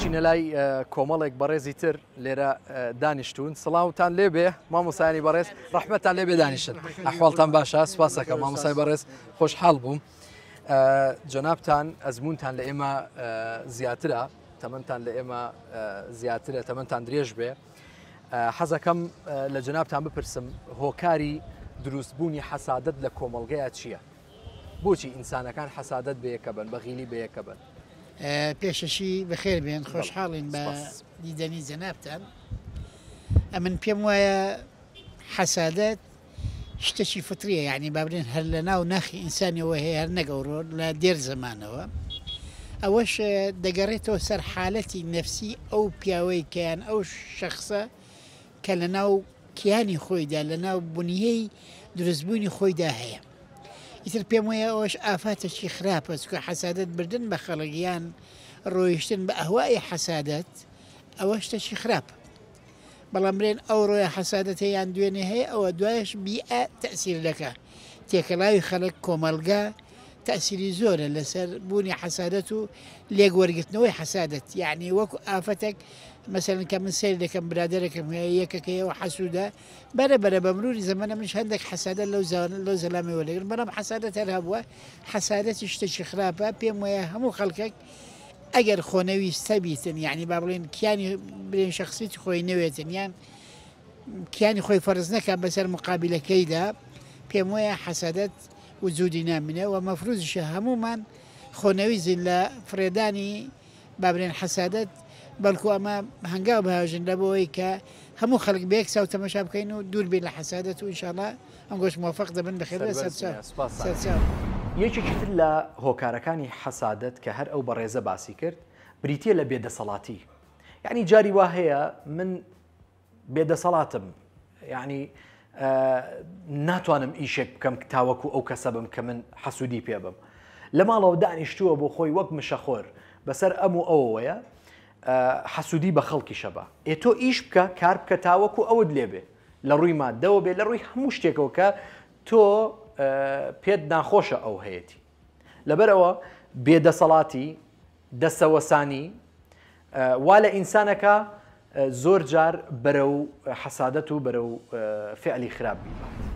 ئەچینە لای کۆمەڵێک بەڕێزی تر لێرە دانیشتون. سڵاوتان لێبێ مامۆسایانی بەڕێز، ڕەحمەتان لێبێ دانیشتن. ئەحواڵتان باشە؟ سوپاس دەکەم مامۆسای بەڕێز، خۆشحاڵ بووم. جەنابتان ئەزمونتان لە ئێمە زیاترە، تەمەنتان لە ئێمە زیاترە، تەمەنتان درێژ بێ. حەزەکەم لە جەنابتان بپرسم هۆکاری دروستبوونی حەسادەت لە کۆمەڵگەیە چییە؟ بۆچی ئینسانەکان حەسادەت بەیەکە بن، بەغیلی بەیەکە بن؟ پێشەشی بەخێر بێن، خۆشحاڵین بە دیدەنی جەنابتان. ئەمن پێم وایە حەسادەت شتێکی فتریە، یعنی بابرێن هەر لە ناو ناخی ئینسانیەوە هەیە، هەر نەگەورۆ لە دێر زەمانەوە. ئەوەش دەگەڕێتەوە سەر حالەتی نەفسی ئەو پیاوەی کەیان ئەو شەخصە کە لە ناو کیانی خۆیدا، لە ناو بنیەی دروستبوونی خۆیدا هەیە. ئیتر پێم وایە ئەوەش ئافاتێکی خراپە، چکە حەسادەت بردن بە خەڵکیان ڕۆیشتن بە ئەهوای حەسادەت ئەوە شتێکی خراپە. بەڵام برێن ئەو ڕۆیە حەسادەت هەیەیان دوێنێ هەیە، ئەوە دوایش بیئە تەئسیر دەکا. تێکەڵاوی خەڵک کۆمەلگا تەئسیری زۆرە لەسەر بوونی حەسادەت و لێگوەرگرتنەوەی حەسادەت. یعنی وەکو ئافەتێک مەسەلەن کە من سەیر دەکەم برادەرێکم هەیە یەکەکەیەوە حەسوودە، بەرەبەرە بە مروری زەمانە منش هەندێک حەسادەت لەو زەلامی وەرەگرن، بەڵام حەسادەت هەر هەبووە. حەسادەتی شتێکی خراپە. پێم وایە هەموو خەڵکێک ئەگەر خۆنەویستە بیتن، یعنی با بڵێن کیانی برێن شخصیتی خۆی نەوێتن، یان کیانی خۆی فەرز نەکات بەسەر مقابلەکەیدا، پێم وایە حەسادەت وجودی نامینە و مەفروضیشە هەمومان خۆنەویزین لە فرێدانی بابرێن حەسادەت، بەڵکو ئەمە هەنگاو بەهاژن لەبەوەی کە هەموو خەڵک بەیەک چاو تەمەشا بکەین و دوور بین لە حەسادەت و ئینشاءڵڵا ئەم گۆش موفق دەبن بەخێر سەرچاو. یەکێکی تر لە هۆکارەکانی حەسادەت کە هەر ئەو بەڕێزە باسی کرد بریتیە لە بێدەسەڵاتی. یعنی جاری وا هەیە من بێدەسەڵاتم، یعنی ناتوانم ئیشێک بکەم تاوەکو ئەو کەسە بم کە من حەسوودی پێ بم، لە ماڵەوە دانیشتووە بۆ خۆی وەک مشەخۆر بەسەر ئەم و ئەوەیە حەسوودی بە خەڵکی شەبە. تۆ ئیش بکە، کار بکە تاوەکو ئەوت لێبێ، لە ڕووی مادەوە بێ، لە ڕووی هەموو شتێکەوە کە تۆ پێت ناخۆشە ئەو هەیەی. لەبەرەوە بێدەسەڵاتی دەسەوەسانی وا لە ئینسانەکە زۆر جار بەرەو حەسادەت و بەرەو فعلی خراپ بیبات.